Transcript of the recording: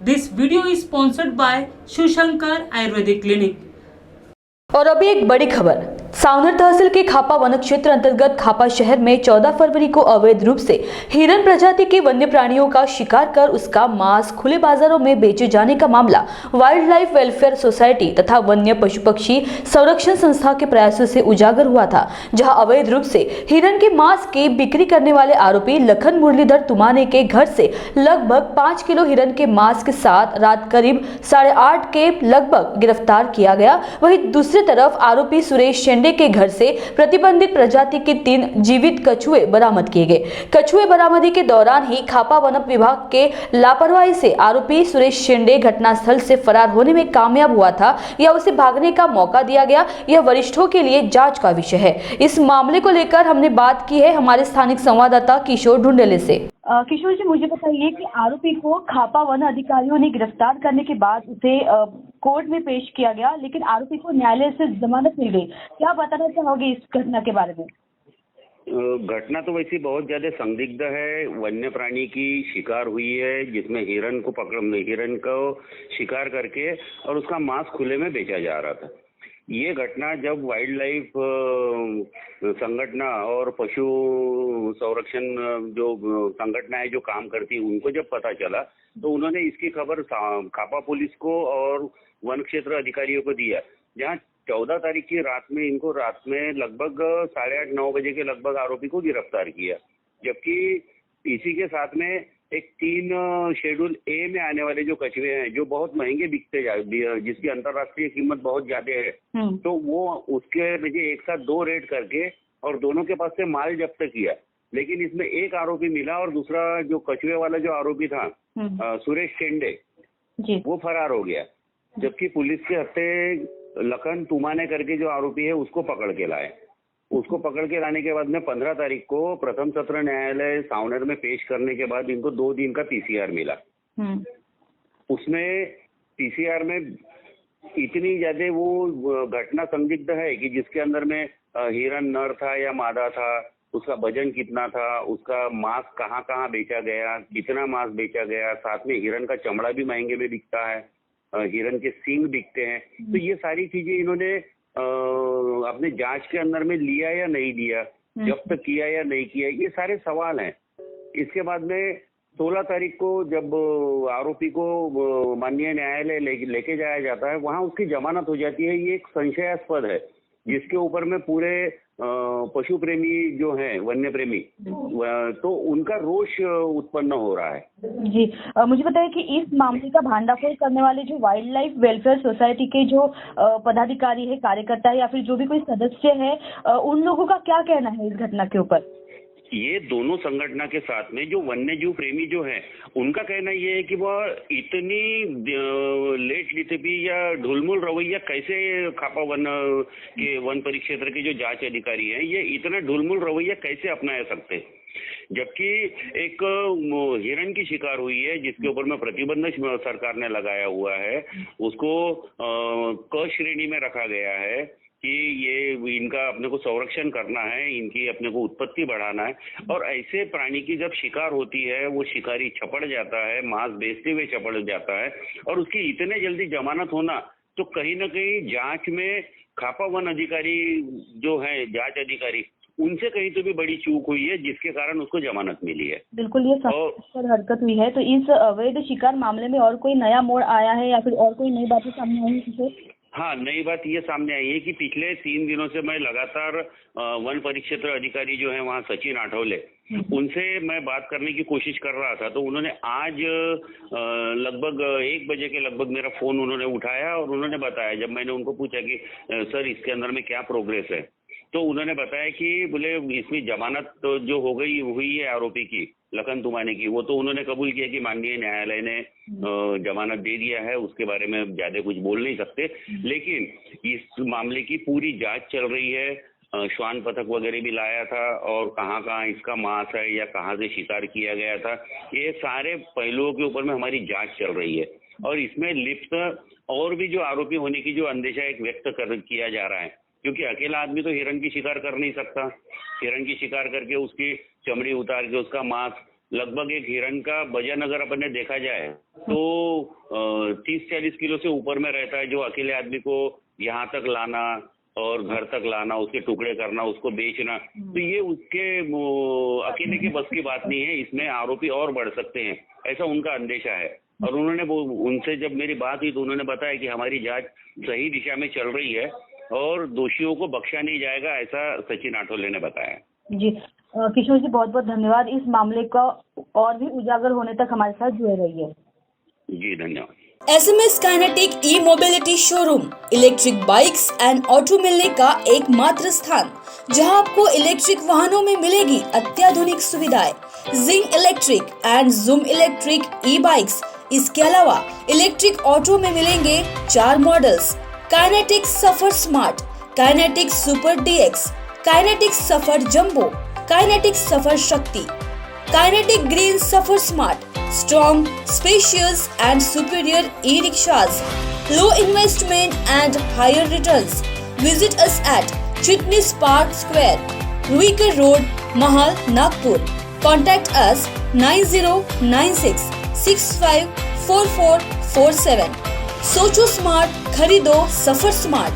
This video is sponsored by Shushankar Ayurvedic Clinic. और अभी एक बड़ी खबर। सावनेर तहसील के खापा वन क्षेत्र अंतर्गत खापा शहर में 14 फरवरी को अवैध रूप से हिरन प्रजाति के वन्य प्राणियों का शिकार कर उसका मांस खुले बाजारों में बेचे जाने का मामला वाइल्ड लाइफ वेलफेयर सोसाइटी तथा वन्य पशु पक्षी संरक्षण संस्था के प्रयासों से उजागर हुआ था, जहां अवैध रूप से हिरन के मांस की बिक्री करने वाले आरोपी लखन मुरलीधर तुमाने के घर से लगभग 5 किलो हिरन के मांस के साथ रात करीब 8:30 के लगभग गिरफ्तार किया गया। वहीं दूसरी तरफ आरोपी सुरेश शेंडे के घर से प्रतिबंधित प्रजाति के 3 जीवित कछुए बरामद किए गए। कछुए बरामदी के दौरान ही खापा वन विभाग के लापरवाही से आरोपी सुरेश शेंडे घटनास्थल से फरार होने में कामयाब हुआ था या उसे भागने का मौका दिया गया, यह वरिष्ठों के लिए जांच का विषय है। इस मामले को लेकर हमने बात की है हमारे स्थानिक संवाददाता किशोर ढूंढेले से। किशोर जी, मुझे बताइए कि आरोपी को खापा वन अधिकारियों ने गिरफ्तार करने के बाद उसे कोर्ट में पेश किया गया, लेकिन आरोपी को न्यायालय से जमानत मिल गई। क्या बताना चाहोगे इस घटना के बारे में? घटना तो वैसी बहुत ज्यादा संदिग्ध है। वन्य प्राणी की शिकार हुई है, जिसमें हिरन को शिकार करके और उसका मांस खुले में बेचा जा रहा था। ये घटना जब वाइल्ड लाइफ संगठना और पशु संरक्षण जो संगठनाएं जो काम करती उनको जब पता चला तो उन्होंने इसकी खबर खापा पुलिस को और वन क्षेत्र अधिकारियों को दिया, जहां 14 तारीख की रात में लगभग 8:30-9 बजे के लगभग आरोपी को गिरफ्तार किया। जबकि इसी के साथ में एक 3 शेड्यूल ए में आने वाले जो कछुए हैं जो बहुत महंगे बिकते जिसकी अंतर्राष्ट्रीय कीमत बहुत ज्यादा है, तो वो उसके मुझे एक साथ 2 रेड करके और दोनों के पास से माल जब्त किया। लेकिन इसमें एक आरोपी मिला और दूसरा जो कछुए वाला जो आरोपी था सुरेश शेंडे वो फरार हो गया। जबकि पुलिस के हत्थे लखन तुमाने करके जो आरोपी है उसको पकड़ के लाए। उसको पकड़ के लाने के बाद में 15 तारीख को प्रथम सत्र न्यायालय सावनेर में पेश करने के बाद इनको 2 दिन का पीसीआर मिला। उसमें पीसीआर में इतनी ज्यादा वो घटना संदिग्ध है कि जिसके अंदर में हिरन नर था या मादा था, उसका वजन कितना था, उसका मांस कहाँ कहाँ बेचा गया, कितना मांस बेचा गया, साथ में हिरन का चमड़ा भी महंगे में बिकता है, हिरन के सींग बिकते हैं। तो ये सारी चीजें इन्होंने अपने जांच के अंदर में लिया या नहीं लिया, जब्त किया या नहीं किया, ये सारे सवाल हैं। इसके बाद में 16 तारीख को जब आरोपी को माननीय न्यायालय लेके जाया जाता है, वहां उसकी जमानत हो जाती है। ये एक संशयास्पद है जिसके ऊपर में पूरे पशु प्रेमी जो हैं, वन्य प्रेमी, तो उनका रोष उत्पन्न हो रहा है। जी, मुझे बताइए कि इस मामले का भांडाफोड़ करने वाले जो वाइल्ड लाइफ वेलफेयर सोसाइटी के जो पदाधिकारी है, कार्यकर्ता है या फिर जो भी कोई सदस्य है, उन लोगों का क्या कहना है इस घटना के ऊपर? ये दोनों संगठना के साथ में जो वन्य जीव प्रेमी जो है उनका कहना ये है कि वह इतनी लेट लिथपी या ढुलमुल रवैया कैसे खापा वन परिक्षेत्र के जो जांच अधिकारी हैं ये इतना ढुलमुल रवैया कैसे अपना सकते, जबकि एक हिरन की शिकार हुई है जिसके ऊपर में प्रतिबंध सरकार ने लगाया हुआ है, उसको क श्रेणी में रखा गया है कि ये इनका अपने को संरक्षण करना है, इनकी अपने को उत्पत्ति बढ़ाना है। और ऐसे प्राणी की जब शिकार होती है वो शिकारी छपड़ जाता है, मांस बेचते हुए छपड़ जाता है और उसकी इतने जल्दी जमानत होना तो कहीं ना कहीं जांच में खापा वन अधिकारी जो है जांच अधिकारी उनसे कहीं तो भी बड़ी चूक हुई है जिसके कारण उसको जमानत मिली है। बिल्कुल, ये पर हरकत हुई है। तो इस अवैध शिकार मामले में और कोई नया मोड़ आया है या फिर और कोई नई बातें सामने आई है? हाँ, नई बात ये सामने आई है कि पिछले 3 दिनों से मैं लगातार वन परिक्षेत्र अधिकारी जो है वहाँ सचिन आठवले, उनसे मैं बात करने की कोशिश कर रहा था। तो उन्होंने आज लगभग 1 बजे के लगभग मेरा फोन उन्होंने उठाया और उन्होंने बताया, जब मैंने उनको पूछा कि सर इसके अंदर में क्या प्रोग्रेस है, तो उन्होंने बताया कि बोले इसमें जमानत तो जो हुई है आरोपी की लखन तुमाने की, वो तो उन्होंने कबूल किया कि माननीय न्यायालय ने जमानत दे दिया है, उसके बारे में ज्यादा कुछ बोल नहीं सकते। लेकिन इस मामले की पूरी जांच चल रही है, श्वान पथक वगैरह भी लाया था और कहाँ कहाँ इसका मांस है या कहाँ से शिकार किया गया था, ये सारे पहलुओं के ऊपर में हमारी जांच चल रही है। और इसमें लिप्त और भी जो आरोपी होने की जो अंदेशा एक व्यक्त किया जा रहा है, क्योंकि अकेला आदमी तो हिरन की शिकार कर नहीं सकता। हिरन की शिकार करके उसकी चमड़ी उतार के उसका मांस लगभग एक हिरन का वजन अगर अपन ने देखा जाए तो 30-40 किलो से ऊपर में रहता है, जो अकेले आदमी को यहाँ तक लाना और घर तक लाना, उसके टुकड़े करना, उसको बेचना, तो ये उसके अकेले के बस की बात नहीं है। इसमें आरोपी और बढ़ सकते हैं, ऐसा उनका अंदेशा है। और उन्होंने उनसे जब मेरी बात हुई तो उन्होंने बताया कि हमारी जांच सही दिशा में चल रही है और दोषियों को बख्शा नहीं जाएगा, ऐसा सचिन आठवले ने बताया। जी किशोर जी, बहुत बहुत धन्यवाद। इस मामले का और भी उजागर होने तक हमारे साथ जुड़े रहिए। जी धन्यवाद। SMS kinetic E mobility showroom electric bikes and auto मिलने का एकमात्र स्थान, जहां आपको इलेक्ट्रिक वाहनों में मिलेगी अत्याधुनिक सुविधाएं। Zing electric and Zoom electric e bikes, इसके अलावा इलेक्ट्रिक ऑटो में मिलेंगे 4 models: Kinetic Safar Smart, Kinetic Super DX, Kinetic Safar Jumbo, Kinetic Safar Shakti, Kinetic Green Safar Smart, strong, spacious and superior e-rickshaws, low investment and higher returns. Visit us at Fitness Park Square, Ruikar Road, Mahal, Nagpur. Contact us 9096 654447. सोचो smart, खरीदो सफर smart.